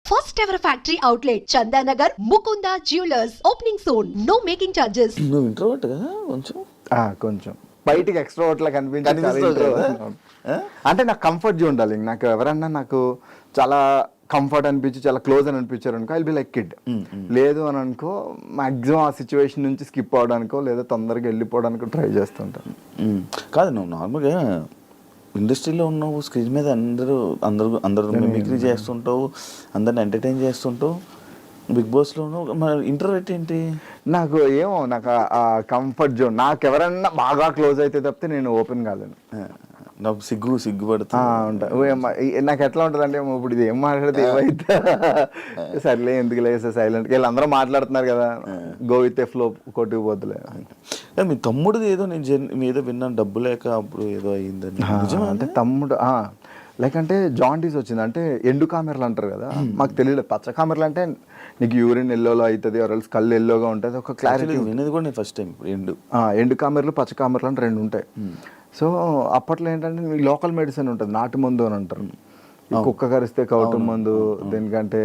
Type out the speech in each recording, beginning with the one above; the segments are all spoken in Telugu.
First ever factory outlet, Chandanagar, Mukunda Jewelers, opening soon. No making charges. నువ్వు ఇంట్రోవర్ట్ కదా కొంచెం కొంచెం బయటికి ఎక్స్ట్రోవర్ట్ లా కనిపిస్తావు కదా? అంటే నాకు కంఫర్ట్ జోన్ ఉండాలి. నాకు ఎవరన్నా నాకు చాలా కంఫర్ట్ అనిపించి చాలా క్లోజ్ అని అనిపించారు అనుకో ఐల్ బి లైక్ కిడ్. లేదు అని అనుకో మాక్సిమం ఆ సిచ్యువేషన్ నుంచి స్కిప్ అవడానికో లేదా తొందరగా వెళ్ళిపోవడానికో ట్రై చేస్తుంటాను. కాదు నువ్వు నార్మల్గా ఇండస్ట్రీలో ఉన్నావు, స్క్రీన్ మీద అందరూ మిమిక్రీ చేస్తుంటావు, అందరిని ఎంటర్టైన్ చేస్తుంటావు. బిగ్ బాస్లో మన ఇంటర్వ్యూట్ ఏంటి? నాకు ఏమో నాకు ఆ కంఫర్ట్ జోన్. నాకు ఎవరన్నా బాగా క్లోజ్ అయితే తప్పితే నేను ఓపెన్ కాలేను. నాకు సిగ్గుపడుతా ఉంటా. నాకు ఎట్లా ఉంటుంది అంటే ఇప్పుడు ఇది ఏం మాట్లాడితే ఏమైతే సర్లే ఎందుకు లేదు సైలెంట్. వీళ్ళందరూ మాట్లాడుతున్నారు కదా, గో విత్ ఏ ఫ్లో కొట్టుకుపోతులే. మీ తమ్ముడిది ఏదో నేను ఏదో విన్నాను, డబ్బు లేక అప్పుడు ఏదో అయ్యిందని. అంటే తమ్ముడు లైక్ అంటే జాండీస్ వచ్చింది. అంటే ఎండు కామెరలు అంటారు కదా, మాకు తెలియలేదు. పచ్చ కామెరలు అంటే నీకు యూరిన్ ఎల్లోలో అవుతుంది, ఎవరైనా కళ్ళు ఎల్లోగా ఉంటుంది, ఒక క్లారిటీ వినేది కూడా నేను ఫస్ట్ టైం. ఎండు కామెరలు పచ్చ కామెరలు అంటే రెండు ఉంటాయి. సో అప్పట్లో ఏంటంటే మీకు లోకల్ మెడిసిన్ ఉంటుంది, నాటు మందు అని అంటారు. కుక్క కరిస్తే కౌటు మందు, దేనికంటే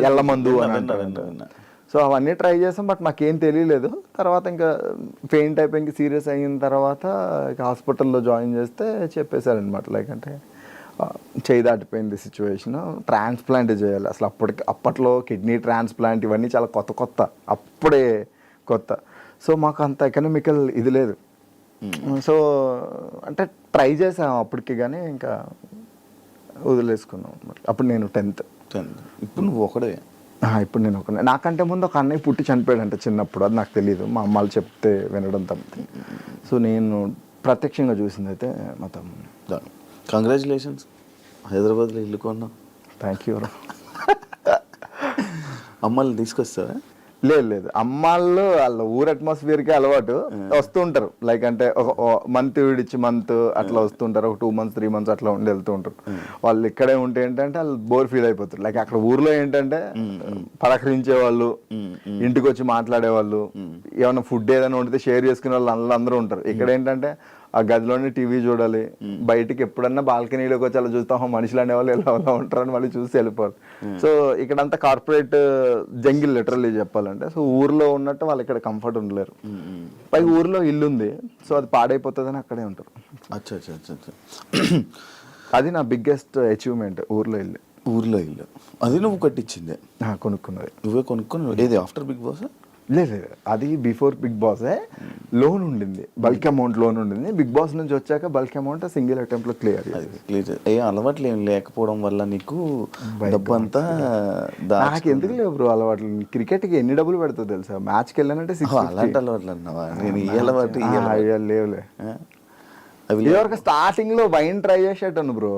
ఎల్ల మందు అని అంటారు. సో అవన్నీ ట్రై చేసాం, బట్ మాకేం తెలియలేదు. తర్వాత ఇంకా పెయింట్ అయిపోయి సీరియస్ అయిన తర్వాత హాస్పిటల్లో జాయిన్ చేస్తే చెప్పేశారనమాట. లైక్ అంటే చేయి దాటిపోయింది సిచ్యువేషన్, ట్రాన్స్ప్లాంట్ చేయాలి. అసలు అప్పట్లో కిడ్నీ ట్రాన్స్ప్లాంట్ ఇవన్నీ చాలా కొత్త అప్పుడే కొత్త. సో మాకు అంత ఎకనామికల్ ఇది లేదు. సో అంటే ట్రై చేసాం అప్పటికి, కానీ ఇంకా వదిలేసుకున్నాం అనమాట. అప్పుడు నేను 10th. ఇప్పుడు నువ్వు ఒకడే? ఇప్పుడు నేను ఒకనే. నాకంటే ముందు ఒక అన్నయ్య పుట్టి చనిపోయాడంట చిన్నప్పుడు, అది నాకు తెలియదు, మా అమ్మాళ్ళు చెప్తే వినడం తప్పితే. సో నేను ప్రత్యక్షంగా చూసింది అయితే మా తమ్ముడు. కంగ్రాచులేషన్స్, హైదరాబాద్లో ఇల్లు కొన్నా. Thank you. అమ్మాయిని తీసుకొస్తావా? లేదు, అమ్మాళ్ళు వాళ్ళ ఊరు అట్మాస్ఫియర్కి అలవాటు, వస్తూ ఉంటారు. లైక్ అంటే ఒక మంత్ విడిచి మంత్ అట్లా వస్తుంటారు, ఒక 2 months 3 months అట్లా ఉండి వెళ్తూ ఉంటారు. వాళ్ళు ఇక్కడే ఉంటే ఏంటంటే వాళ్ళు బోర్ ఫీల్ అయిపోతారు. లైక్ అక్కడ ఊర్లో ఏంటంటే పలకరించే వాళ్ళు, ఇంటికి వచ్చి మాట్లాడేవాళ్ళు, ఏమైనా ఫుడ్ ఏదైనా వండితే షేర్ చేసుకునే వాళ్ళు అందరూ ఉంటారు. ఇక్కడ ఏంటంటే ఆ గదిలోనే టీవీ చూడాలి, బయటికి ఎప్పుడన్నా బాల్కనీలోకి వచ్చి అలా చూస్తాం, మనుషులు అనేవాళ్ళు ఎలా ఉంటారని మళ్ళీ చూసి వెళ్ళిపోవాలి. సో ఇక్కడంతా కార్పొరేట్ జంగిల్ లిటరల్లీ చెప్పాలంటే. సో ఊర్లో ఉన్నట్టు వాళ్ళు ఇక్కడ కంఫర్ట్ ఉండలేరు. పైగా ఊర్లో ఇల్లు ఉంది, సో అది పాడైపోతుందని అక్కడే ఉంటారు. అది నా బిగ్గెస్ట్ అచీవ్మెంట్, ఊర్లో ఇల్లు. అది నువ్వు కట్టించిందే? కొనుక్కున్నది. నువ్వే కొనుక్కున్నావు? ఏది ఆఫ్టర్ బిగ్ బాస్? లేదు, అది బిఫోర్ బిగ్ బాసే. లోన్ ఉండింది, బల్క్ అమౌంట్ లోన్ ఉండింది. బిగ్ బాస్ నుంచి వచ్చాక బల్క్ అమౌంట్ సింగిల్ అటెంప్ట్ లో క్లియర్. అలవాట్లు ఏం లేకపోవడం వల్ల నీకు డబ్బు అంతా? నాకు ఎందుకు లేవు బ్రో అలవాట్లు. క్రికెట్కి ఎన్ని డబ్బులు పెడతావు తెలుసా? మ్యాచ్కి వెళ్ళానంటే అలాంటి అలవాట్లు అన్నావా? నేను ఈ అలవాటు లేవులే. ఇదివరకు స్టార్టింగ్ లో వైన్ ట్రై చేసేటాను బ్రో,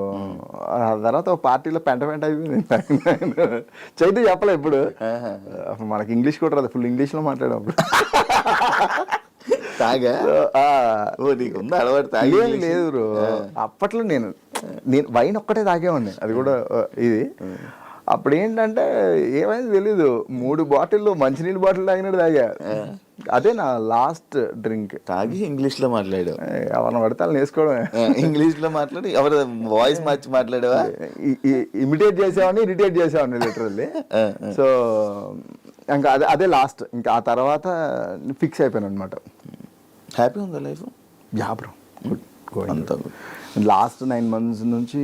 ఆ తర్వాత ఒక పార్టీలో పెంట అయిపోయింది. చైతు చెప్పలే ఇప్పుడు, మనకి ఇంగ్లీష్ కూడా రాదు, ఫుల్ ఇంగ్లీష్ లో మాట్లాడేప్పుడు. లేదు బ్రో, అప్పట్లో నేను వైన్ ఒక్కటే తాగేవాడిని, అది కూడా ఇది. అప్పుడు ఏంటంటే ఏమైంది తెలీదు, 3 బాటిల్లో మంచినీళ్ళ బాటిల్ తాగినట్టు తాగా. అదే నా లాస్ట్ డ్రింక్. తాగి ఇంగ్లీష్ లో మాట్లాడావు? ఎవరిని పడితే వాళ్ళని వేసుకోవడమే. ఇంగ్లీష్ లో మాట్లాడి ఎవరు వాయిస్ మార్చి మాట్లాడావా? ఇమిటేట్ చేసేవాడిని, ఇరిటేట్ చేసేవాడిని లిటరల్లీ. సో ఇంకా అదే లాస్ట్. ఇంకా ఆ తర్వాత ఫిక్స్ అయిపోయాను అనమాట. హ్యాపీ ఉందా లైఫ్? యా బ్రో, అంతా లాస్ట్ 9 months నుంచి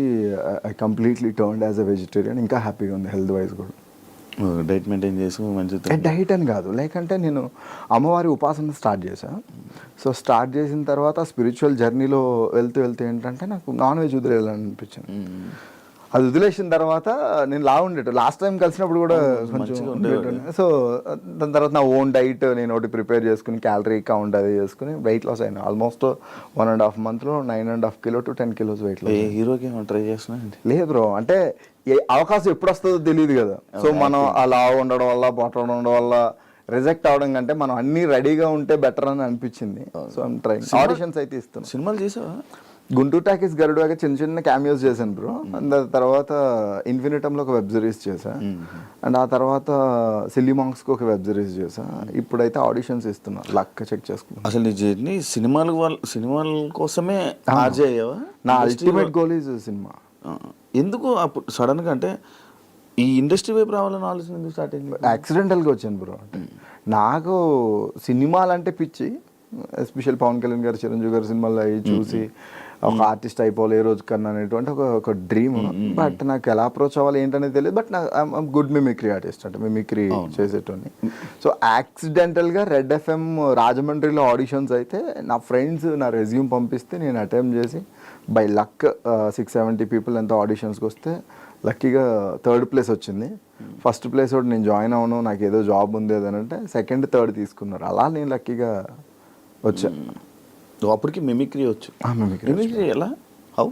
I completely turned as a vegetarian. ఇంకా హ్యాపీగా ఉంది హెల్త్ వైజ్ కూడా. డైట్ మెయింటైన్ చేసి మంచిగా? డైట్ అని కాదు, లైక్ అంటే నేను అమ్మవారి ఉపాసన స్టార్ట్ చేశాను. సో స్టార్ట్ చేసిన తర్వాత స్పిరిచువల్ జర్నీలో వెళ్తూ ఏంటంటే నాకు నాన్ వెజ్ వదిలేయాలనిపించింది. అది వదిలేసిన తర్వాత నేను ఉండేట లాస్ట్ టైం కలిసినప్పుడు కూడా కొంచెం. సో దాని తర్వాత నా ఓన్ డైట్ నేను ఒకటి ప్రిపేర్ చేసుకుని క్యాలరీ కౌంట్ అది చేసుకుని వెయిట్ లాస్ అయినా. Almost 1.5 months 9.5 kilo to 10 kilos weight loss. హీరోకి ట్రై చేస్తున్నా? లేదు బ్రో, అంటే అవకాశం ఎప్పుడు వస్తుందో తెలియదు కదా. సో మనం అలా ఉండడం వల్ల పొట్ట ఉండడం వల్ల రిజెక్ట్ అవడం కంటే మనం అన్ని రెడీగా ఉంటే బెటర్ అని అనిపించింది. So I'm trying. ఆడిషన్స్ అయితే ఇస్తాను. సినిమాలు చేసావా? గుంటూరు టాకీస్ గరుడుగా చిన్న క్యామియోస్ చేశాను బ్రో. అండ్ తర్వాత ఇన్ఫినిటంలో ఒక వెబ్ సిరీస్ చేశా. అండ్ ఆ తర్వాత సిల్లీ మాంక్స్కి ఒక వెబ్ సిరీస్ చేశా. ఇప్పుడైతే ఆడిషన్స్ ఇస్తున్నా, లక్ చెక్ చేసుకున్నా. అసలు నీ జర్నీ సినిమాల కోసమే ఆర్జే అయ్యావా? నా అల్టిమేట్ గోల్ ఈజ్ సినిమా. ఎందుకు అప్పుడు సడన్గా అంటే ఈ ఇండస్ట్రీ వైపు రావాలని ఆలోచన ఎందుకు స్టార్ట్ అయింది? యాక్సిడెంటల్గా వచ్చాను బ్రో. నాకు సినిమాలు అంటే పిచ్చి, ఎస్పెషల్ పవన్ కళ్యాణ్ గారు, చిరంజీవి గారు సినిమాలు అవి చూసి ఒక ఆర్టిస్ట్ అయిపోవాలి ఏ రోజు కన్నా అనేటువంటి ఒక డ్రీమ్. బట్ నాకు ఎలా అప్రోచ్ అవ్వాలి ఏంటనేది తెలియదు. బట్ నాకు గుడ్ మిమిక్రీ ఆర్టిస్ట్, అంటే మిమిక్రీ చేసేటోని. సో యాక్సిడెంటల్గా రెడ్ ఎఫ్ఎం రాజమండ్రిలో ఆడిషన్స్ అయితే నా ఫ్రెండ్స్ నా రెజ్యూమ్ పంపిస్తే నేను అటెంప్ట్ చేసి బై లక్ 670 పీపుల్ ఎంతో ఆడిషన్స్కి వస్తే లక్కీగా 3rd ప్లేస్ వచ్చింది. ఫస్ట్ ప్లేస్ ఒకటి నేను జాయిన్ అవ్వను, నాకు ఏదో జాబ్ ఉంది అని అంటే 2nd, 3rd తీసుకున్నారు. అలా నేను లక్కీగా వచ్చాను. అప్పటికి మిమిక్రీ వచ్చు. మిమిక్రీ ఎలా? హౌ?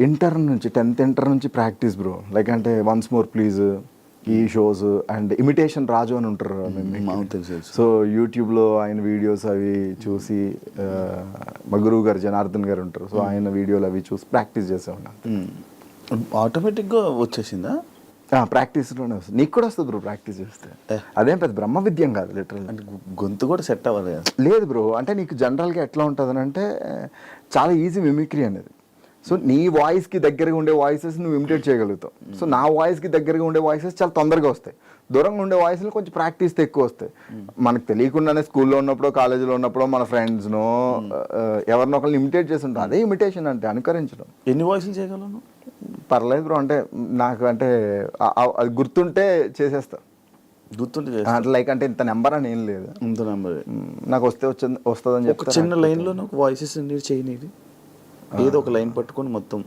ఇంటర్ నుంచి 10th ఇంటర్ నుంచి ప్రాక్టీస్ బ్రో. లైక్ అంటే వన్స్ మోర్ ప్లీజ్, ఈ షోస్ అండ్ ఇమిటేషన్ రాజు అని ఉంటారు. సో యూట్యూబ్లో ఆయన వీడియోస్ అవి చూసి, మా గురువు గారు జనార్దన్ గారు ఉంటారు, సో ఆయన వీడియోలు అవి చూసి ప్రాక్టీస్ చేసేవాడిని. ఆటోమేటిక్గా వచ్చేసిందా? ప్రాక్టీస్లోనే వస్తుంది. నీకు కూడా వస్తుంది బ్రో ప్రాక్టీస్ చేస్తే. అదేం పెద్ద బ్రహ్మ విద్యం కాదు లిటరల్. అంటే గొంతు కూడా సెట్ అవ్వాలి. లేదు బ్రో, అంటే నీకు జనరల్గా ఎట్లా ఉంటుంది అంటే చాలా ఈజీ మిమిక్రీ అనేది. సో నీ వాయిస్కి దగ్గరగా ఉండే వాయిసెస్ నువ్వు ఇమిటేట్ చేయగలుగుతావు. సో నా వాయిస్కి దగ్గరగా ఉండే వాయిసెస్ చాలా తొందరగా వస్తాయి. దూరంగా ఉండే వాయిస్లు కొంచెం ప్రాక్టీస్తో ఎక్కువ వస్తాయి. మనకు తెలియకుండానే స్కూల్లో ఉన్నప్పుడు, కాలేజీలో ఉన్నప్పుడు మన ఫ్రెండ్స్నో ఎవరినో ఒకరిని ఇమిటేట్ చేసి ఉంటాం. అదే ఇమిటేషన్ అంటే, అనుకరించడం. ఎన్ని వాయిస్లు చేయగలను? పర్లేదు బ్రో, అంటే నాకు అంటే అది గుర్తుంటే చేసేస్తా. గుర్తుంటే అంటే లైక్ అంటే ఇంత నెంబర్ అని ఏం లేదు, ఇంత నెంబర్ నాకు వస్తుందని ఒక చిన్న లైన్లో నాకు వాయిసెస్ చేయనిది, ఏదో ఒక లైన్ పట్టుకొని మొత్తం.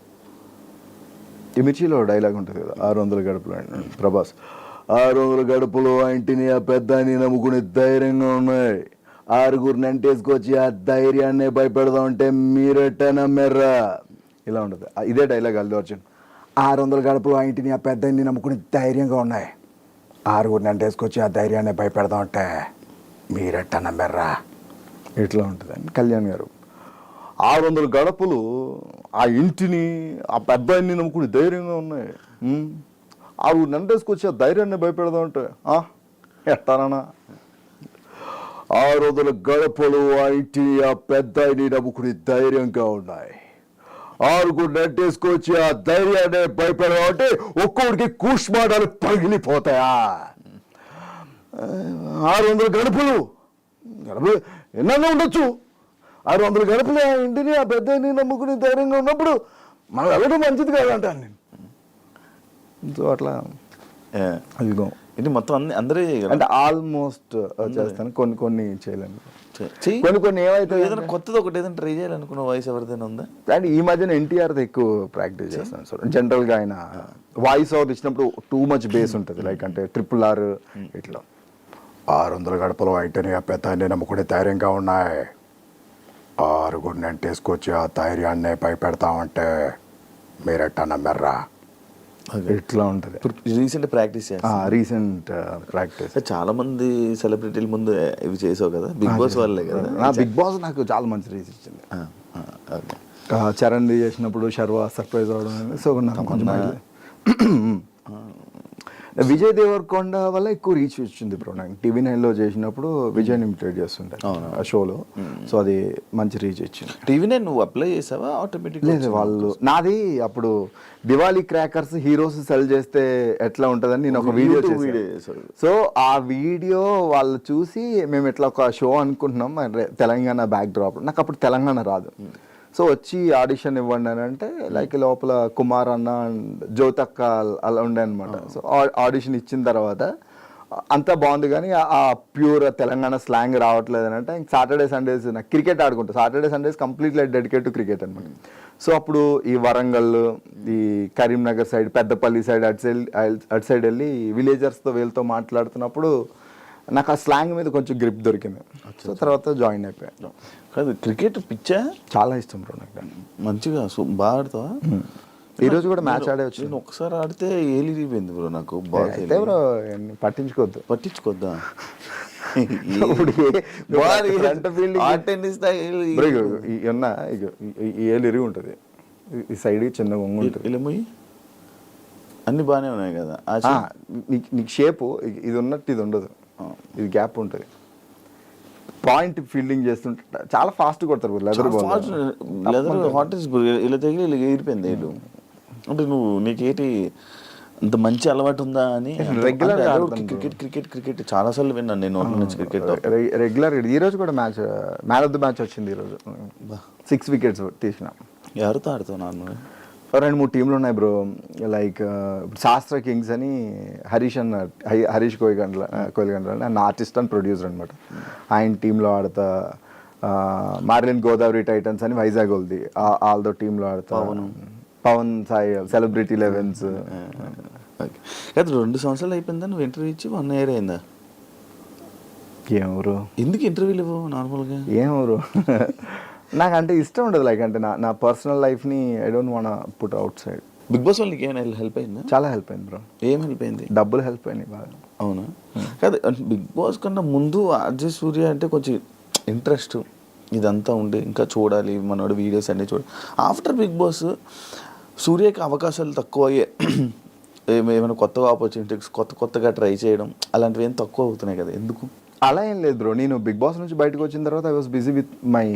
ఈ మిర్చిలో డైలాగ్ ఉంటుంది కదా, 600 గడుపులు ప్రభాస్, 600 గడుపులు ఇంటిని ఆ పెద్దని నమ్ముకునే ధైర్యంగా ఉన్నాయి, 6గురిని అంటేసుకొచ్చి ఆ ధైర్యాన్ని భయపెడదాం అంటే మీరెట్ట నమ్మెర్రా. ఇలా ఉంటుంది. ఇదే డైలాగ్ అల్లు అర్జున్, 600 గడుపులు ఆ ఇంటిని ఆ పెద్దని నమ్ముకునే ధైర్యంగా ఉన్నాయి, 6గురిని అంటేసుకొచ్చి ఆ ధైర్యాన్ని భయపెడదాం అంటే మీరెట్ట నమ్మెర్రా. ఇట్లా ఉంటుంది. కళ్యాణ్ గారు, 600 గడపలు ఆ ఇంటిని ఆ పెద్దాయిని నమ్ముకుని ధైర్యంగా ఉన్నాయి, 6 నెంటేసుకొచ్చి ఆ ధైర్యాన్ని భయపెడదాం అంటే ఎట్టానా. 600 గడపలు ఆ ఇంటిని ఆ పెద్దాయిని నమ్ముకుని ధైర్యంగా ఉన్నాయి, 6 నెంటేసుకొచ్చి ఆ ధైర్యాన్ని భయపెడదాం అంటే ఒక్కొక్కడికి కూష్మాడాలు పగిలిపోతాయా. 600 గడపలు ఎన్నో ఉండొచ్చు, 600 గడపలు ఆ ఇంటిని ఆ పెద్దని నమ్ముకుని ధైర్యంగా ఉన్నప్పుడు మనం వెళ్ళడం మంచిది కాదంటాను నేను. సో అట్లా అదిగో ఇది మొత్తం అందరూ అంటే ఆల్మోస్ట్ చేస్తాను. కొన్ని చేయలేను. కొన్ని ఏమైతే ఏదైనా కొత్తది ఒకటి ఏదైనా ట్రై చేయాలనుకున్న వాయిస్ ఎవరిదైనా ఉందా? అండ్ ఈ మధ్యన ఎన్టీఆర్తో ఎక్కువ ప్రాక్టీస్ చేస్తాను. సో జనరల్గా ఆయన వాయిస్ ఓవర్ ఇచ్చినప్పుడు టూ మచ్ బేస్ ఉంటుంది. లైక్ అంటే RRR ఇట్లా 600 గడపలు అయితేనే ఆ పెద్దాన్ని నమ్ముకునే ధైర్యంగా ఉన్నాయి, 6 నెంటేసుకొచ్చి ఆ ధైర్యాన్ని భయపెడతామంటే మీరెట్టా నమ్మెర్రా. ఇట్లా ఉంటుంది. Recent practice recent practice. చాలా మంది సెలబ్రిటీల ముందు ఇవి చేసావు కదా, బిగ్ బాస్ వాళ్ళే కదా. బిగ్ బాస్ నాకు చాలా మంచి రీచ్ ఇచ్చింది. చరణ్ చేసినప్పుడు శర్వా సర్ప్రైజ్ అవడం, సో నాకు కొంచెం విజయ్ దేవరకొండ వల్ల ఎక్కువ రీచ్ వచ్చింది బ్రో. నాకు TV9లో చేసినప్పుడు విజయ్ని ఇమిటేట్ చేస్తుంటాను ఆ షోలో, సో అది మంచి రీచ్ ఇచ్చింది. TV9 నువ్వు అప్లై చేసావా ఆటోమేటిక్? లేదు, వాళ్ళు నాది అప్పుడు దివాళీ క్రాకర్స్ హీరోస్ సెల్ చేస్తే ఎట్లా ఉంటుందని నేను ఒక వీడియో చేశాను. సో ఆ వీడియో వాళ్ళు చూసి మేము ఇట్లా ఒక షో అనుకుంటున్నాం తెలంగాణ బ్యాక్ డ్రాప్. నాకు అప్పుడు తెలంగాణ రాదు. సో వచ్చి ఆడిషన్ ఇవ్వండి అని అంటే లైక్ లోపల కుమార్ అన్న అండ్ జ్యోతక్క అలా ఉండే అనమాట. సో ఆడిషన్ ఇచ్చిన తర్వాత అంతా బాగుంది కానీ ఆ ప్యూర్ తెలంగాణ స్లాంగ్ రావట్లేదు అని అంటే సాటర్డే సండేస్ నాకు క్రికెట్ ఆడుకుంటా. Saturday Sundays completely dedicate to cricket అనమాట. సో అప్పుడు ఈ వరంగల్, ఈ కరీంనగర్ సైడ్, పెద్దపల్లి సైడ్ అటు సైడ్ వెళ్ళి విలేజర్స్తో వీళ్ళతో మాట్లాడుతున్నప్పుడు నాకు ఆ స్లాంగ్ మీద కొంచెం గ్రిప్ దొరికింది. సో తర్వాత జాయిన్ అయిపోయాను. కాదు, క్రికెట్ పిచ్చా? చాలా ఇష్టం బ్రో నాకు. మంచిగా బాగా ఆడతావా? ఈరోజు కూడా మ్యాచ్ ఆడే వచ్చి నేను ఒకసారి ఆడితే ఏలిపోయింది బ్రో నాకు. అయితే బ్రో పట్టించుకోద్దా ఏళ్ళు ఇరిగి ఉంటుంది, ఈ సైడ్ చిన్న వంగు ఉంటుంది, అన్ని బాగానే ఉన్నాయి కదా. నీకు షేపు ఇది ఉన్నట్టు ఇది ఉండదు, ఇది గ్యాప్ ఉంటుంది. పాయింట్ ఫీల్డింగ్ చేస్తుంటే చాలా ఫాస్ట్ కొడతారు లెదర్ హాట్ ఇలా తగిలి ఇలా ఎగిరిపోయింది ఏళ్ళు. అంటే నీకేటి అంత మంచి అలవాటు ఉందా అని Regular గా క్రికెట్ చాలాసార్లు విన్నాను నేను నోట్ల నుంచి క్రికెట్. రెగ్యులర్ ఈ రోజు కూడా మ్యాన్ ఆఫ్ ది మ్యాచ్ వచ్చింది ఈరోజు. 6 వికెట్స్ తీసిన. ఎవరితో ఆడుతావు నార్మల్గా? 2-3 టీంలు ఉన్నాయి బ్రో. లైక్ శాస్త్ర కింగ్స్ అని హరీష్ కోయిగండ్ల ఆయన ఆర్టిస్ట్ అండ్ ప్రొడ్యూసర్ అనమాట. ఆయన టీంలో ఆడతా. మార్లిన్ గోదావరి టైటన్స్ అని వైజాగ్ వాళ్ళది, వాళ్ళతో టీంలో ఆడతా. Pavan Sai celebrity 11s. కాదు 2 సంవత్సరాలు అయిపోయిందా నువ్వు ఇంటర్వ్యూ ఇచ్చి? 1 year అయిందా? ఏమరు ఎందుకు ఇంటర్వ్యూలు ఇవ్వవు నార్మల్గా? ఏమరు నాకు అంటే ఇష్టం ఉండదు. లైక్ అంటే నా పర్సనల్ లైఫ్ని I don't want put outside. Bigg Boss వాళ్ళకి ఏమైనా హెల్ప్ అయిందా? చాలా హెల్ప్ అయింది బ్రో. ఏం హెల్ప్ అయింది? డబ్బులు హెల్ప్ అయినాయి బాగా. అవునా? కాదు బిగ్ బాస్ కన్నా ముందు అజయ్ సూర్య అంటే కొంచెం ఇంట్రెస్ట్ ఇదంతా ఉండే, ఇంకా చూడాలి మనోడు వీడియోస్ అన్నీ చూడాలి. ఆఫ్టర్ బిగ్ బాస్ సూర్యకి అవకాశాలు తక్కువ అయ్యాయి. ఏమైనా కొత్త ఆపర్చునిటీస్ కొత్తగా ట్రై చేయడం అలాంటివి ఏం తక్కువ అవుతున్నాయి కదా, ఎందుకు? అలా ఏం లేదు బ్రో. నేను బిగ్ బాస్ నుంచి బయటకు వచ్చిన తర్వాత I was busy with my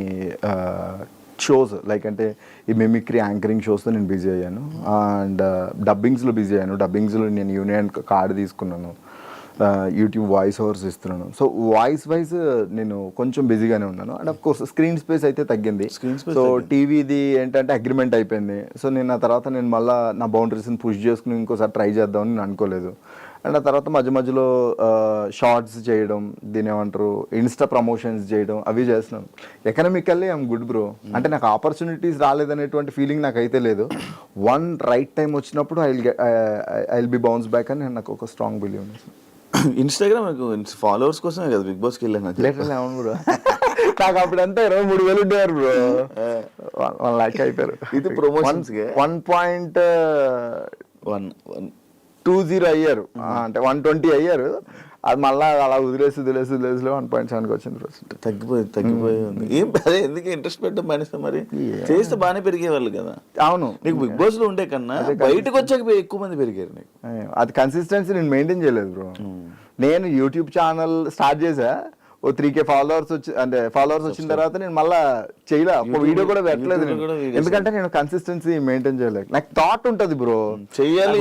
shows. Like అంటే ఈ మిమిక్రీ యాంకరింగ్ షోస్తో నేను బిజీ అయ్యాను. అండ్ డబ్బింగ్స్లో బిజీ అయ్యాను. డబ్బింగ్స్లో నేను యూనియన్ కార్డు తీసుకున్నాను. యూట్యూబ్ వాయిస్ ఓవర్స్ ఇస్తున్నాను. సో వాయిస్ వైజ్ నేను కొంచెం బిజీగానే ఉన్నాను. And of course screen space అయితే తగ్గింది. సో టీవీది ఏంటంటే అగ్రిమెంట్ అయిపోయింది. సో నేను ఆ తర్వాత నేను మళ్ళీ నా బౌండరీస్ని పుష్ చేసుకుని ఇంకోసారి ట్రై చేద్దామని నేను అనుకోలేదు. అండ్ ఆ తర్వాత మధ్య షార్ట్స్ చేయడం, దీని ఏమంటారు ఇన్స్టా ప్రమోషన్స్ చేయడం, అవి చేస్తున్నాను. Economically I'm good bro. అంటే నాకు ఆపర్చునిటీస్ రాలేదనేటువంటి ఫీలింగ్ నాకు అయితే లేదు. వన్ రైట్ టైం వచ్చినప్పుడు I will be bounce back అని నాకు ఒక స్ట్రాంగ్ బిలీవ్ ఉంది. ఇన్స్టాగ్రామ్ ఫాలోవర్స్ కోసమే కదా బిగ్ బాస్కి వెళ్ళాను. అవును బ్రో. నాకు అప్పుడు అంతా 23,000 ఉండేవారు బ్రో. 1 lakh అయిపోయారు. ఇది ప్రమోషన్స్ 1.20 అయ్యారు. అంటే 120 అయ్యారు. అది మళ్ళీ అలా వదిలేసి 1.7కి వచ్చింది బ్రో. తగ్గిపోయి ఉంది. ఏం అదే ఎందుకు ఇంట్రెస్ట్ పెట్టడం మానేస్తా? మరి చేస్తే బాగానే పెరిగేవాళ్ళు కదా. అవును, నీకు బిగ్ బాస్ లో ఉండే కన్నా బయటకు వచ్చాక ఎక్కువ మంది పెరిగారు నీకు. అది కన్సిస్టెన్సీ నేను మెయింటైన్ చేయలేదు బ్రో. నేను యూట్యూబ్ ఛానల్ స్టార్ట్ చేసా, 3K ఫాలోవర్స్ వచ్చిన తర్వాత నేను మళ్ళీ చేయలే, ఒక వీడియో కూడా పెట్టలేదు నేను. ఎందుకంటే నేను కన్సిస్టెన్సీ మెయింటైన్ చేయలేదు. నాకు థాట్ ఉంటుంది బ్రో, చేయాలి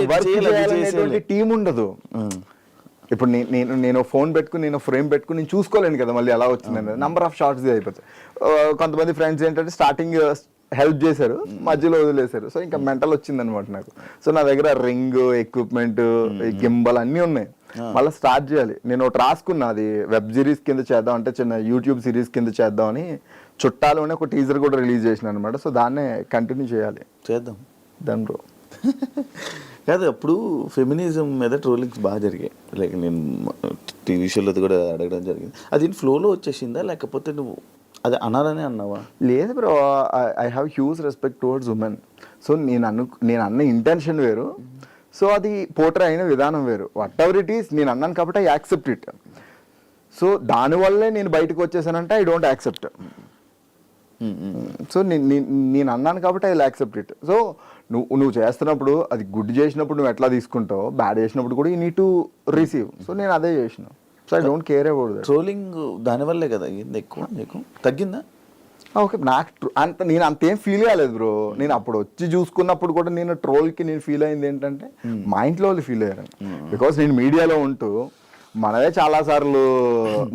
టీం ఉండదు. ఇప్పుడు నేను ఫోన్ పెట్టుకుని నేను ఫ్రేమ్ పెట్టుకుని నేను చూసుకోలేను కదా మళ్ళీ ఎలా వచ్చిందని. నంబర్ ఆఫ్ షార్ట్స్ అయిపోతాయి. కొంతమంది ఫ్రెండ్స్ ఏంటంటే స్టార్టింగ్ హెల్ప్ చేశారు, మధ్యలో వదిలేశారు. సో ఇంకా మెంటల్ వచ్చిందనమాట నాకు. సో నా దగ్గర రింగ్, ఎక్విప్మెంట్, గింబల్ అన్నీ ఉన్నాయి. మళ్ళీ స్టార్ట్ చేయాలి. నేను ఒకటి రాసుకున్నా, అది వెబ్ సిరీస్ కింద చేద్దాం, అంటే చిన్న యూట్యూబ్ సిరీస్ కింద చేద్దామని చుట్టాలోనే ఒక టీజర్ కూడా రిలీజ్ చేసిన అనమాట. సో దాన్నే కంటిన్యూ చేద్దాం దాని బ్రో. కాదు అప్పుడు ఫెమినిజం మీద ట్రోలింగ్స్ బాగా జరిగాయి. లైక్ నేను టీవీ షోలో కూడా అడగడం జరిగింది. అది ఫ్లోలో వచ్చేసిందా లేకపోతే నువ్వు అది అనాలని అన్నావా? లేదు bro, I have huge respect towards women. So నేను అన్న ఇంటెన్షన్ వేరు, సో అది పోర్ట్రే అయిన విధానం వేరు. వాట్ ఎవర్ ఇట్ ఈస్, నేను అన్నాను కాబట్టి ఐ యాక్సెప్ట్ ఇట్. సో దానివల్లే నేను బయటకు వచ్చేసానంటే ఐ డోంట్ యాక్సెప్ట్. సో నేను అన్నాను కాబట్టి ఐ యాక్సెప్ట్ ఇట్. సో నువ్వు చేస్తున్నప్పుడు అది గుడ్ చేసినప్పుడు నువ్వు ఎట్లా తీసుకుంటావు, బ్యాడ్ చేసినప్పుడు కూడా you need to receive. So నేను అదే చేసిన. So I don't care about that. Trolling దానివల్లే కదా ఎక్కువ నీకు తగ్గిందా? ఓకే, నాకు నేను అంతేం ఫీల్ కాలేదు బ్రో. నేను అప్పుడు వచ్చి చూసుకున్నప్పుడు కూడా నేను ట్రోల్కి నేను ఫీల్ అయింది ఏంటంటే మా ఇంట్లో వాళ్ళు ఫీల్ అయ్యారు. బికాస్ నేను మీడియాలో ఉంటూ మనదే చాలా సార్లు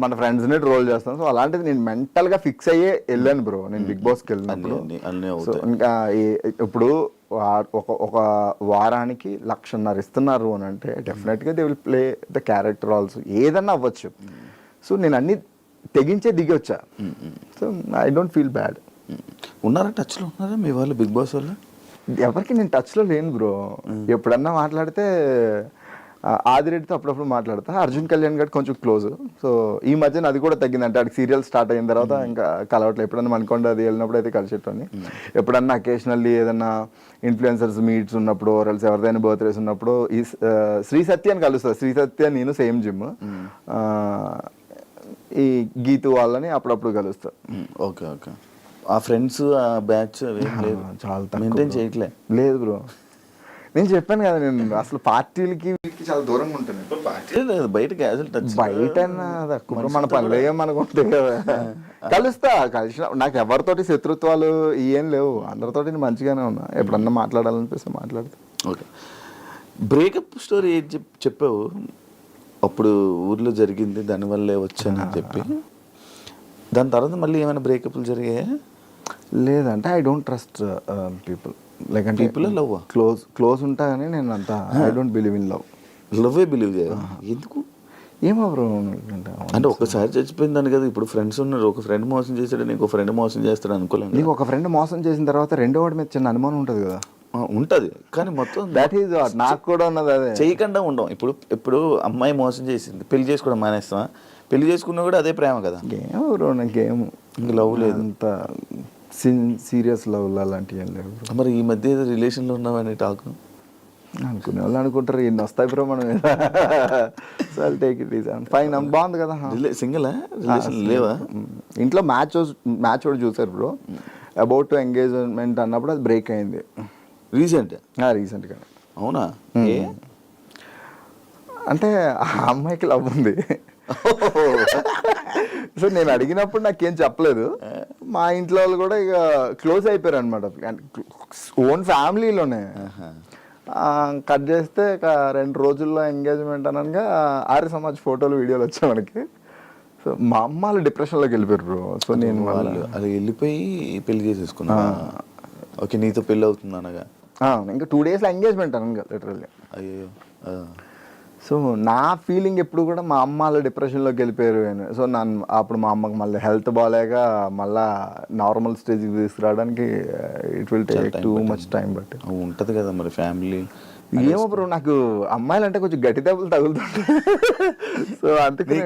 మన ఫ్రెండ్స్ని ట్రోల్ చేస్తాం. సో అలాంటిది నేను మెంటల్గా ఫిక్స్ అయ్యే వెళ్ళాను బ్రో నేను బిగ్ బాస్కి వెళ్ళినప్పుడు. సో ఇంకా ఇప్పుడు ఒక వారానికి 1,50,000 ఇస్తున్నారు అని అంటే డెఫినెట్గా they will play the character also, ఏదన్నా అవ్వచ్చు. సో నేను అన్ని తెగించే దిగి వచ్చా. So I don't feel bad. ఉన్నారా టచ్లో ఉన్నారా మీ వాళ్ళు బిగ్ బాస్ వాళ్ళు? ఎవరికి నేను టచ్లో లేను బ్రో. ఎప్పుడన్నా మాట్లాడితే ఆదిరెడ్డితో అప్పుడప్పుడు మాట్లాడతా. అర్జున్ కళ్యాణ్ గారు కొంచెం క్లోజ్. సో ఈ మధ్యన అది కూడా తగ్గింది. అంటే అడికి సీరియల్ స్టార్ట్ అయిన తర్వాత ఇంకా కలవట్లేదు. ఎప్పుడన్నా మనకొండ అది వెళ్ళినప్పుడు అయితే కలిసేటోని. ఎప్పుడన్నా అకేషనల్లీ ఏదన్నా ఇన్ఫ్లుయెన్సర్స్ మీట్స్ ఉన్నప్పుడు, ఎల్స్ ఎవరిదైనా బర్త్డేస్ ఉన్నప్పుడు ఈ శ్రీ సత్యాన్ని కలుస్తుంది. శ్రీ సత్య నేను సేమ్ జిమ్. ఈ గీతు వాళ్ళని అప్పుడప్పుడు కలుస్తా. Okay okay. ఆ ఫ్రెండ్స్ ఆ బ్యాచ్ చాలా మెయింటైన్ చేయట్లే? లేదు బ్రో, నేను చెప్పాను కదా నేను అసలు పార్టీలకి చాలా దూరంగా ఉంటాను. బయట మన పనులు మనకు ఉంటాయి కదా, కలిసిన నాకు ఎవరితోటి శత్రుత్వాలు ఏం లేవు. అందరితోటి మంచిగానే ఉన్నా. ఎప్పుడన్నా మాట్లాడాలనిపిస్తే మాట్లాడతా. ఓకే. బ్రేకప్ స్టోరీ ఏం చెప్పావు అప్పుడు ఊర్లో జరిగింది దానివల్లే వచ్చానని చెప్పి, దాని తర్వాత మళ్ళీ ఏమైనా బ్రేకప్లు జరిగాయా? లేదంటే I don't trust people, like అంటే పీపుల్ లవ్ క్లోజ్ ఉంటా కానీ నేను అంతా ఐ డోంట్ బిలీవ్ ఇన్ లవ్వే బిలీవ్ చేయా? ఎందుకు? ఏమో బ్రో, అంటే ఒక్కసారి చచ్చిపోయిందని కదా. ఇప్పుడు ఫ్రెండ్స్ ఉన్నారు, ఒక ఫ్రెండ్ మోసం చేశాడు, నీకు ఒక ఫ్రెండ్ మోసం చేస్తాడు అనుకోలేను. నీకు ఒక ఫ్రెండ్ మోసం చేసిన తర్వాత రెండో వాడి మీద చిన్న అనుమానం ఉంటుంది కదా. ఉంటుంది, కానీ మొత్తం దట్ ఈజ్ నాకు కూడా ఉన్నది అదే. చేయకుండా ఉండం. ఇప్పుడు అమ్మాయి మోసం చేసింది, పెళ్లి చేసుకోవడం మానేస్తావా? పెళ్లి చేసుకున్నా కూడా అదే ప్రేమ కదా. ఏమో బ్రో, నాకేమో ఇంక లవ్ లేదు, అంత సీరియస్ లవ్ అలాంటివి ఏం లేవు. మరి ఈ మధ్య ఏదో రిలేషన్లో ఉన్నావని టాక్ అనుకునే వాళ్ళు అనుకుంటారు ఎన్ని వస్తాయి బ్రో మనం. So I'll take it easy, fine, బాగుంది కదా. సింగిల్ రిలేషన్ లేవా? ఇంట్లో మ్యాచ్ కూడా చూసారు బ్రో, అబౌట్ టు ఎంగేజ్మెంట్ అన్నప్పుడు అది బ్రేక్ అయింది రీసెంట్గా. అవునా? అంటే ఆ అమ్మాయికి లవ్ ఉంది. సో నేను అడిగినప్పుడు నాకేం చెప్పలేదు. మా ఇంట్లో వాళ్ళు కూడా ఇక క్లోజ్ అయిపోయారు అనమాట, ఓన్ ఫ్యామిలీలోనే. కట్ చేస్తే ఇక 2 రోజుల్లో ఎంగేజ్మెంట్ అనగా ఆర్య సమాజ్ ఫోటోలు వీడియోలు వచ్చాయి మనకి. సో మా అమ్మ వాళ్ళు డిప్రెషన్లోకి వెళ్ళిపోయారు బ్రో. సో నేను వాళ్ళు అది వెళ్ళిపోయి పెళ్లి చేసేసుకున్నా. ఓకే, నీతో పెళ్ళి అవుతుంది అనగా ఇంకా 2 daysలో ఎంగేజ్మెంట్ అనగా లిటరల్లీ. అయ్యో. సో నా ఫీలింగ్ ఎప్పుడు కూడా మా అమ్మ వాళ్ళు డిప్రెషన్లోకి వెళ్ళిపోయారు అని. సో అప్పుడు మా అమ్మకి మళ్ళీ హెల్త్ బాగాలేక మళ్ళీ నార్మల్ స్టేజ్కి తీసుకురావడానికి it will take too much time. But ఉంటుంది కదా మరి ఫ్యామిలీ. ఏమో బ్రో, నాకు అమ్మాయిలు అంటే కొంచెం గట్టి దెబ్బలు తగులుతుంటాయి. సో అందుకే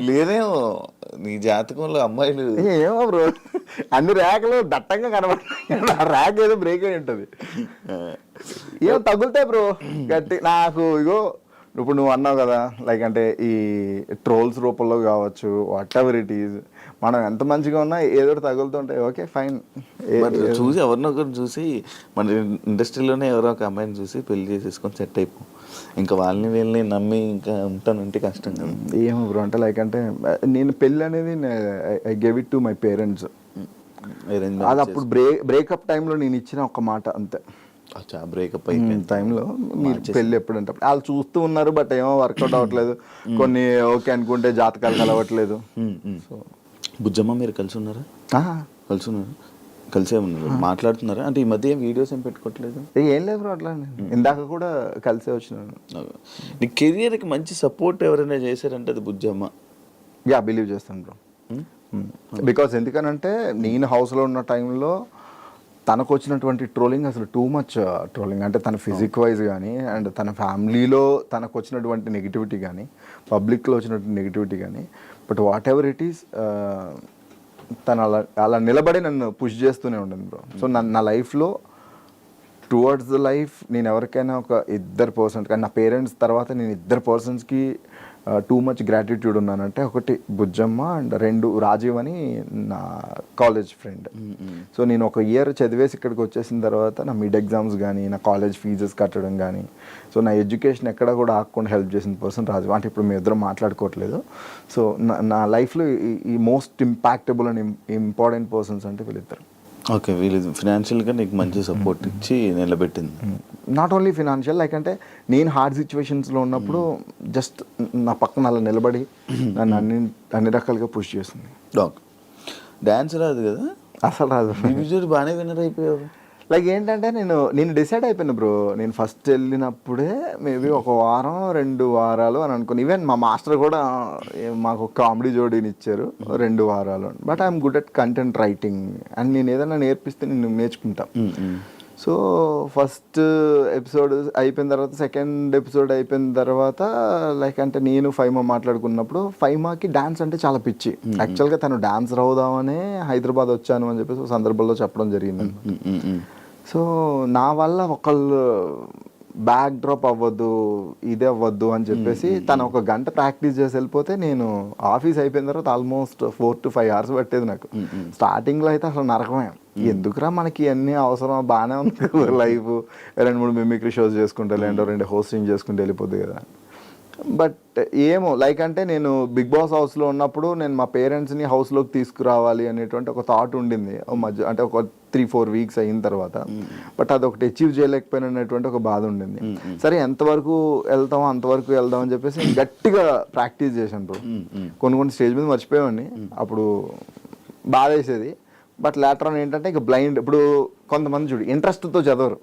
లేదేమో నీ జాతకంలో అమ్మాయిలు. ఏమో బ్రో, అన్ని ర్యాక్లు దట్టంగా కనబడతాయి, ర్యాక్ ఏదో బ్రేక్ అయి ఉంటుంది. ఏమో తగులుతాయి బ్రో గట్టి. నాకు ఇగో ఇప్పుడు నువ్వు అన్నావు కదా, లైక్ అంటే ఈ ట్రోల్స్ రూపంలో కావచ్చు, వాట్ ఎవర్ ఇట్ ఈజ్, మనం ఎంత మంచిగా ఉన్నా ఏదో తగులుతుంటాయి. ఓకే ఫైన్, చూసి ఎవరినొకరు చూసి మన ఇండస్ట్రీలోనే ఎవరో ఒక అమ్మాయిని చూసి పెళ్లి చేసేసుకొని సెట్ అయిపో. ఇంకా వాళ్ళని వీళ్ళని నమ్మి ఇంకా ఉంటానంటే కష్టం కదా. ఏమో బ్రో, అంటే లైక్ అంటే నేను పెళ్ళి అనేది I gave it to my parents. అది అప్పుడు బ్రేకప్ టైంలో నేను ఇచ్చిన ఒక మాట అంతే. బ్రేకప్ అయిపోయిన టైంలో మీరు పెళ్ళి ఎప్పుడంటే వాళ్ళు చూస్తూ ఉన్నారు, బట్ ఏమో వర్కౌట్ అవ్వట్లేదు. కొన్ని ఓకే అనుకుంటే జాతకాలు కలవట్లేదు. సో బుజ్జమ్మ మీరు కలిసి ఉన్నారా? కలిసే ఉన్నారు, మాట్లాడుతున్నారా? అంటే ఈ మధ్య వీడియోస్ ఏం పెట్టుకోవట్లేదు? ఏం లేదు బ్రో, అట్లా ఇందాక కూడా కలిసే వచ్చినాను. నీ కెరియర్కి మంచి సపోర్ట్ ఎవరైనా చేశారంటే అది బుజ్జమ్మ. బిలీవ్ చేస్తాను బ్రో. బికాస్ ఎందుకనంటే నేను హౌస్లో ఉన్న టైంలో తనకు వచ్చినటువంటి ట్రోలింగ్ అసలు టూ మచ్ ట్రోలింగ్. అంటే తన ఫిజిక్ వైజ్ కానీ అండ్ తన ఫ్యామిలీలో తనకు వచ్చినటువంటి నెగిటివిటీ కానీ, పబ్లిక్లో వచ్చినటువంటి నెగిటివిటీ కానీ, but what ever it is తను అలా నిలబడి నన్ను పుష్ చేస్తూనే ఉండింది బ్రో. సో నా లైఫ్లో టువర్డ్స్ ద లైఫ్ నేను ఎవరికైనా ఒక 2 పర్సన్స్, కానీ నా పేరెంట్స్ తర్వాత నేను 2 పర్సన్స్కి టూ మచ్ గ్రాటిట్యూడ్ ఉన్నానంటే, ఒకటి బుజ్జమ్మ అండ్ 2 రాజీవ్ అని నా కాలేజ్ ఫ్రెండ్. సో నేను ఒక ఇయర్ చదివేసి ఇక్కడికి వచ్చేసిన తర్వాత నా మిడ్ ఎగ్జామ్స్ కానీ, నా కాలేజ్ ఫీజెస్ కట్టడం కానీ, సో నా ఎడ్యుకేషన్ ఎక్కడ కూడా ఆగకుండా హెల్ప్ చేసిన పర్సన్ రాజీవ్. అంటే ఇప్పుడు మేము ఇద్దరం మాట్లాడుకోవట్లేదు. సో నా లైఫ్లో ఈ most impactable and important persons అంటే వీళ్ళిద్దరు. ఓకే, వీళ్ళు ఫినాన్షియల్గా నీకు మంచి సపోర్ట్ ఇచ్చి నిలబెట్టింది. నాట్ ఓన్లీ ఫినాన్షియల్, లైక్ అంటే నేను హార్డ్ సిచ్యువేషన్స్లో ఉన్నప్పుడు జస్ట్ నా పక్కన అలా నిలబడి నన్ను అన్ని రకాలుగా పుష్ చేస్తుంది. డాన్స్ రాదు కదా అసలు రాదు. బాగానే విన్నర్ అయిపోయావు. లైక్ ఏంటంటే నేను డిసైడ్ అయిపోయాను బ్రో. నేను ఫస్ట్ వెళ్ళినప్పుడే మేబీ 1 వారం 2 వారాలు అని అనుకుని, ఈవెన్ మా మాస్టర్ కూడా మాకు కామెడీ జోడీని ఇచ్చారు 2 వారాలు. But I'm good at content writing and నేను ఏదైనా నేర్పిస్తే నేను నేర్చుకుంటా. సో ఫస్ట్ ఎపిసోడ్ అయిపోయిన తర్వాత, సెకండ్ ఎపిసోడ్ అయిపోయిన తర్వాత, లైక్ అంటే నేను ఫైమా మాట్లాడుకున్నప్పుడు, ఫైమాకి డాన్స్ అంటే చాలా పిచ్చి. యాక్చువల్గా తను డాన్సర్ అవుదామనే హైదరాబాద్ వచ్చాను అని చెప్పేసి సందర్భంలో చెప్పడం జరిగింది. సో నా వల్ల ఒకళ్ళు బ్యాక్ డ్రాప్ అవ్వద్దు, ఇదే అవ్వద్దు అని చెప్పేసి తను 1 గంట ప్రాక్టీస్ చేసి వెళ్ళిపోతే, నేను ఆఫీస్ అయిపోయిన తర్వాత ఆల్మోస్ట్ 4 to 5 hours పట్టేది నాకు. స్టార్టింగ్లో అయితే అసలు నరకమే. ఎందుకురా మనకి అన్నీ అవసరం, బాగానే ఉంది లైఫ్, 2-3 మిమిక్రీ షోస్ చేసుకుంటే, 2 హోస్టింగ్ చేసుకుంటే వెళ్ళిపోద్ది కదా. బట్ ఏమో లైక్ అంటే నేను బిగ్ బాస్ హౌస్లో ఉన్నప్పుడు నేను మా పేరెంట్స్ని హౌస్లోకి తీసుకురావాలి అనేటువంటి ఒక థాట్ ఉండింది మధ్య, అంటే ఒక 3-4 వీక్స్ అయిన తర్వాత. బట్ అది ఒకటి అచీవ్ చేయలేకపోయిన అనేటువంటి ఒక బాధ ఉండింది. సరే ఎంతవరకు వెళ్తామో అంతవరకు వెళ్దాం అని చెప్పేసి నేను గట్టిగా ప్రాక్టీస్ చేశాను బ్రో. కొన్ని స్టేజ్ మీద మర్చిపోయేవాడిని, అప్పుడు బాధ వేసేది. బట్ లేటర్ ఆన్ ఏంటంటే ఇక బ్లైండ్, ఇప్పుడు కొంతమంది చూడు ఇంట్రెస్ట్తో చదవరు,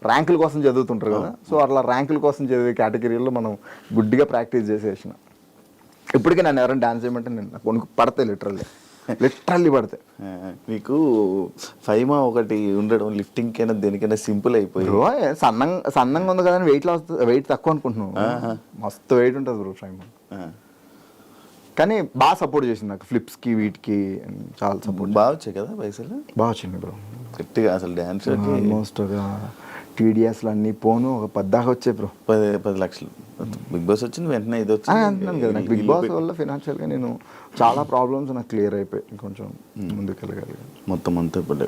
ర్యాంకుల కోసం చదువుతుంటారు కదా. సో అట్లా ర్యాంకుల కోసం చదివే కేటగిరీలో మనం గుడ్డిగా ప్రాక్టీస్ చేసేసిన. ఇప్పటికే నన్ను ఎవరైనా డాన్స్ చేయమంటే నేను కొనుక్కు పడతాయి, లిటరల్లీ పడతాయి. మీకు ఫైమా ఒకటి ఉండడం లిఫ్టింగ్ కైనా దేనికైనా సింపుల్ అయిపోయి బ్రో. సన్నంగా ఉంది కదా, వెయిట్ తక్కువ అనుకుంటున్నావు, మస్తు వెయిట్ ఉంటుంది బ్రో ఫైమా. కానీ బాగా సపోర్ట్ చేసింది నాకు, ఫ్లిప్స్కి వీటికి చాలా సపోర్ట్. బాగా వచ్చాయి కదా పైసలు, బాగా వచ్చింది బ్రో. గట్టిగా అసలు డ్యాన్స్ ఆల్మోస్ట్ ఒక TDSలు అన్నీ పోను ఒక 10 దాకా వచ్చాయి బ్రో. 10 లక్షలు. బిగ్ బాస్ వచ్చింది వెంటనే ఇది అంటున్నాను కదా, నాకు బిగ్ బాస్ వల్ల ఫినాన్షియల్గా నేను చాలా ప్రాబ్లమ్స్ నాకు క్లియర్ అయిపోయి కొంచెం ముందుకు వెళ్ళగలిగాను. మొత్తం అంతా ఇప్పుడు